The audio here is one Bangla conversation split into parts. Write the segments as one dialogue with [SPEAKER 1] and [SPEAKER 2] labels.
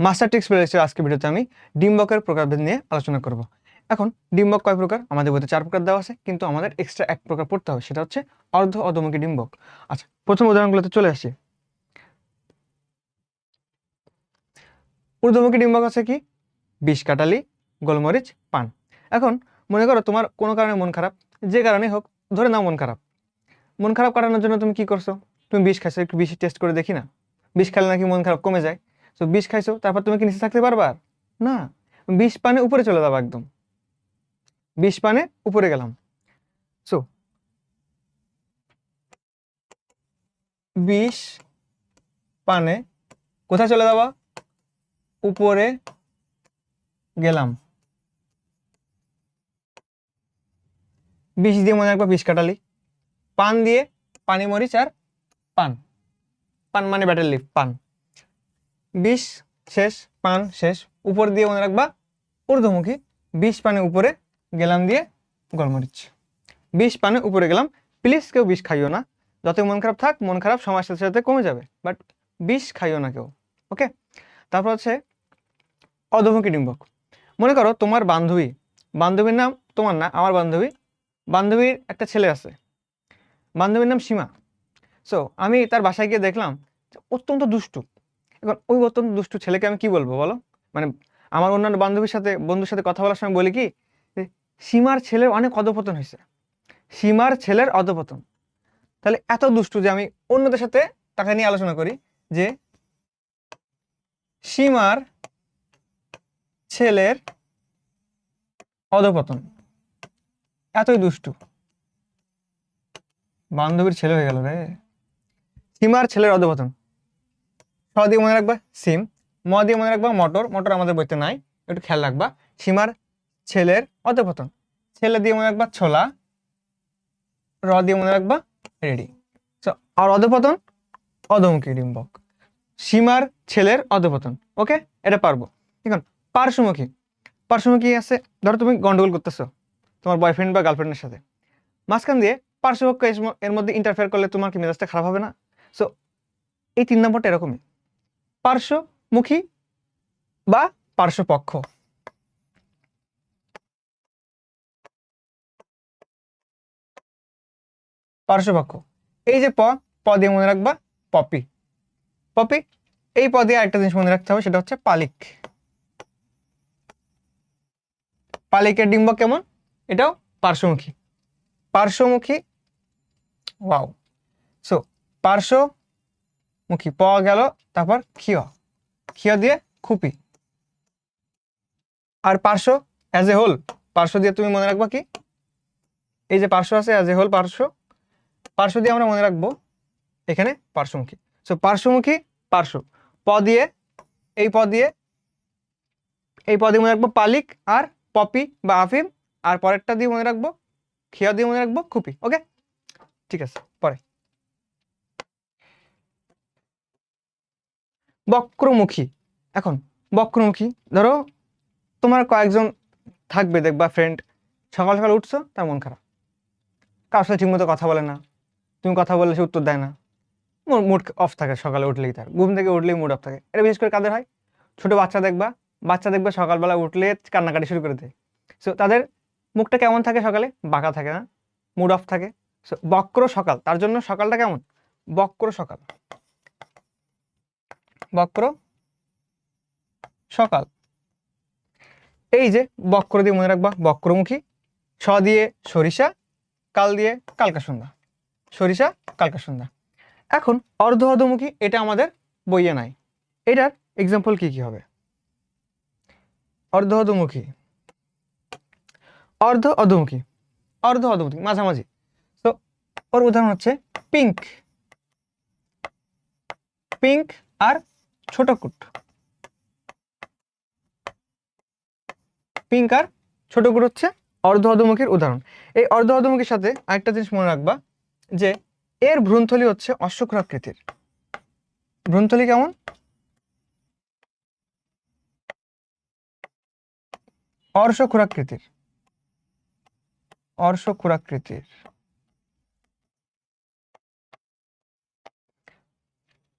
[SPEAKER 1] মাস্টার ট্রিক্স প্লেলিস্টের আজকে ভিডিওতে আমি ডিম্বকের প্রকারভেদ নিয়ে আলোচনা করব। এখন ডিম্বক কয় প্রকার? আমাদের বইতে 4 প্রকার দেওয়া আছে, কিন্তু আমাদের এক্সট্রা 1 প্রকার পড়তে হবে, সেটা হচ্ছে অর্ধ অধমুখী ডিম্বক। আচ্ছা, প্রথম উদাহরণগুলোতে চলে আসি। ঊর্ধ্বমুখী ডিম্বক আছে কি? বিষ, কাটালি, গোলমরিচ, পান। এখন মনে করো তোমার কোনো কারণে মন খারাপ, যে কারণে হোক, ধরে নাও মন খারাপ। মন খারাপ কাটানোর জন্য তুমি কি করছো? তুমি বিষ খাইছো, একটু বিষ টেস্ট করে দেখি না, বিষ খেলে নাকি মন খারাপ কমে যায়। তো বিষ খাইছো, তারপর তুমি কি নিচে থাকতে পারবা? না, বিষ পানে উপরে চলে যাবো, একদম বিষ পানে উপরে গেলাম। সো বিষ পানে কোথায় চলে যাবা? উপরে গেলাম। বিষ দিয়ে মনে রাখবা বিষ কাটালি, পান দিয়ে পানি মরিচ আর পান। পান মানে ব্যাটার লিফ, পান। বিষ শেষ, পান শেষ, উপর দিয়ে মনে রাখবা ঊর্ধ্বমুখী। বিষ পানে উপরে গেলাম দিয়ে গোলমরিচ। বিষ পানে উপরে গেলাম। প্লিজ কেউ বিষ খাইও না, যতই মন খারাপ থাক, মন খারাপ সময়ের সাথে সাথে কমে যাবে, বাট বিষ খাইও না কেউ, ওকে? তারপর হচ্ছে অধোমুখী ডিম্বক। মনে করো তোমার বান্ধবী, বান্ধবীর নাম তোমার না, আমার বান্ধবী, বান্ধবীর একটা ছেলে আছে, বান্ধবীর নাম সীমা। সো আমি তার বাসায় গিয়ে দেখলাম অত্যন্ত দুষ্টু। এখন ওই অত্যন্ত দুষ্টু ছেলেকে আমি কি বলবো বলো? মানে আমার অন্যান্য বান্ধবীর সাথে, বন্ধুর সাথে কথা বলার সময় বলি কি, সীমার ছেলের অনেক অধপতন হয়েছে, সীমার ছেলের অধপতন। তাহলে এত দুষ্টু যে আমি অন্যদের সাথে তাকে নিয়ে আলোচনা করি যে সীমার ছেলের অধপতন, এতই দুষ্টু। বান্ধবীর ছেলে হয়ে গেল রে। সীমার ছেলের অধপতন। স দিয়ে মনে রাখবা সিম, ম দিয়ে মনে রাখবা মটর, মটর আমাদের বইতে নাই, একটু খেয়াল রাখবা। সীমার ছেলের অধপতন। ছেলে দিয়ে মনে রাখবা ছোলা, র দিয়ে মনে রাখবা রেডি। আর অধপতন অধমুখী ডিম্বক, সীমার ছেলের অধপতন, ওকে? এটা পারবো। এখন পার্শ্বমুখী। পার্শ্বমুখী আছে, ধরো তুমি গন্ডগোল করতেছো তোমার বয়ফ্রেন্ড বা গার্লফ্রেন্ডের সাথে, মাঝখান দিয়ে পার্শ্বপক্ষ এর মধ্যে ইন্টারফেয়ার করলে তোমার কি মেজাজটা খারাপ হবে না? সো এই 3 নম্বরটা এরকমই, পার্শ্বমুখী বা পার্শ্বপক্ষ। পার্শ্বপক্ষ, এই যে প দিয়ে মনে রাখবা পপি, পপি। এই পদে আরেকটা জিনিস মনে রাখতে হবে, সেটা হচ্ছে পালিক। পালিকের ডিম্বক কেমন? এটাও পার্শ্বমুখী, পার্শ্বমুখী। ওয়াও। সো পার্শ্বমুখী, প গেল, তারপর ক্ষীয়, ক্ষীয় দিয়ে খুপি। আর পার্শ্ব অ্যাজ এ হোল, পার্শ্ব দিয়ে তুমি মনে রাখবা কি, এই যে পার্শ্ব আছে অ্যাজ এ হোল, পার্শ্ব, পার্শ্ব দিয়ে আমরা মনে রাখবো এখানে পার্শ্বমুখী। সো পার্শ্বমুখী, পার্শ্ব, প দিয়ে, এই প দিয়ে, এই পদে মনে রাখবো পালিক আর পপি বা আফিম, আর পরেরটা দিয়ে মনে রাখবো ক্ষীয় দিয়ে মনে রাখবো খুপি, ওকে? ঠিক আছে, পরে বক্রমুখী। এখন বক্রমুখী, ধরো তোমার কয়েকজন থাকবে, দেখবা ফ্রেন্ড, সকাল সকাল উঠছো, তার মন খারাপ, কারোর সাথে ঠিকমতো কথা বলে না, তুমি কথা বললে সে উত্তর দেয় না, মুড অফ থাকে, সকালে উঠলেই তার ঘুম থেকে উঠলেই মুড অফ থাকে। এটা বিশেষ করে কাদের হয়? ছোট বাচ্চা দেখবা, বাচ্চা দেখবে সকালবেলা উঠলে কান্নাকাটি শুরু করে দেয়। সো তাদের মুখটা কেমন থাকে? সকালে বাঁকা থাকে না, মুড অফ থাকে। সো বক্র সকাল, তার জন্য সকালটা কেমন? বক্র সকাল, বক্র সকাল। এই যে বক্র দিয়ে মনে রাখবা বক্রমুখী, স দিয়ে সরিষা, কাল দিয়ে কালকা সন্ধ্যা, সরিষা কালকা সন্ধ্যা। এখন অর্ধ অধমুখী, এটা আমাদের বইয়ে নাই। এটার এক্সাম্পল কি কি হবে? অর্ধ অধমুখী, অর্ধ অধমুখী, অর্ধ অধমুখী মাঝামাঝি। তো ওর উদাহরণ হচ্ছে পিঙ্ক, পিঙ্ক আর ছোট কুট, পিঙ্ক আর ছোট কুট হচ্ছে অর্ধ অধমুখীর উদাহরণ। এই অর্ধ অধমুখীর সাথে আরেকটা জিনিস মনে রাখবা, যে এর ভ্রূণথলি হচ্ছে অশ্বক্ষুরাকৃতির। ভ্রূণথলি কেমন? অর্শক্ষুরাকৃতির, অর্শক্ষুরাকৃতির।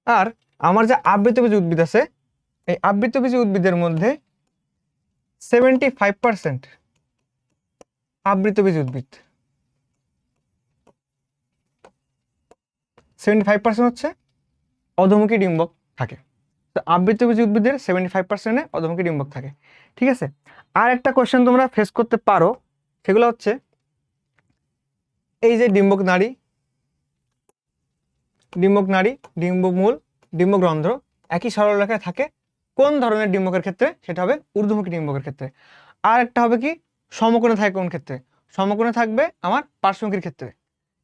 [SPEAKER 1] আর আমার যে আবৃতবীজ উদ্ভিদ আছে, এই আবৃতবীজী উদ্ভিদের মধ্যে 75% আবৃতবীজী উদ্ভিদ, 75% হচ্ছে অধোমুখী ডিম্বক থাকে। তো আবৃতবীজী উদ্ভিদের 75% অধোমুখী ডিম্বক থাকে। ঠিক আছে, আর একটা কোশ্চেন তোমরা ফেস করতে পারো, সেগুলো হচ্ছে এই যে ডিম্বক নাড়ি, ডিম্বমূল, ডিম্বগ্রন্থ একই সরলরেখায় থাকে কোন ধরনের ডিম্বকের ক্ষেত্রে? সেটা হবে ঊর্ধ্বমুখী ডিম্বকের ক্ষেত্রে। আর একটা হবে কি সমকোণে থাকে কোন ক্ষেত্রে? সমকোণে থাকবে আমার পার্শ্বমুখীর ক্ষেত্রে।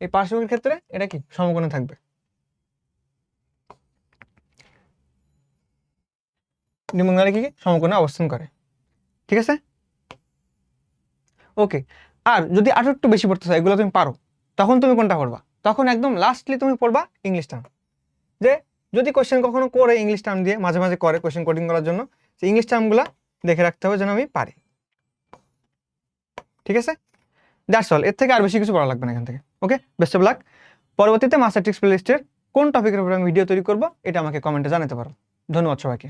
[SPEAKER 1] এই পার্শ্বমুখীর ক্ষেত্রে এটা কি সমকোণে থাকবে, ডিম্বক নাড়ি কি সমকোণে অবস্থান করে। ঠিক আছে, ওকে। আর যদি আরো একটু বেশি পড়তে চাও, এগুলো তুমি পারো, তখন তুমি কোনটা পড়বা? তখন একদম লাস্টলি তুমি পড়বা ইংলিশ টার্ম। যে যদি কোশ্চেন কখনো করে ইংলিশ টার্ম দিয়ে, মাঝে মাঝে করে কোশ্চেন কোডিং করার জন্য, সেই ইংলিশ টার্মগুলো দেখে রাখতে হবে যেন আমি পারি। ঠিক আছে, দ্যাটস অল। এর থেকে আর বেশি কিছু পড়া লাগবে না এখান থেকে। ওকে, বেস্ট অফ লাক। পরবর্তীতে মাস্টার ট্রিক্স প্লেলিস্টের কোন টপিকের উপর আমি ভিডিও তৈরি করব এটা আমাকে কমেন্টে জানাতে পারো। ধন্যবাদ সবাইকে।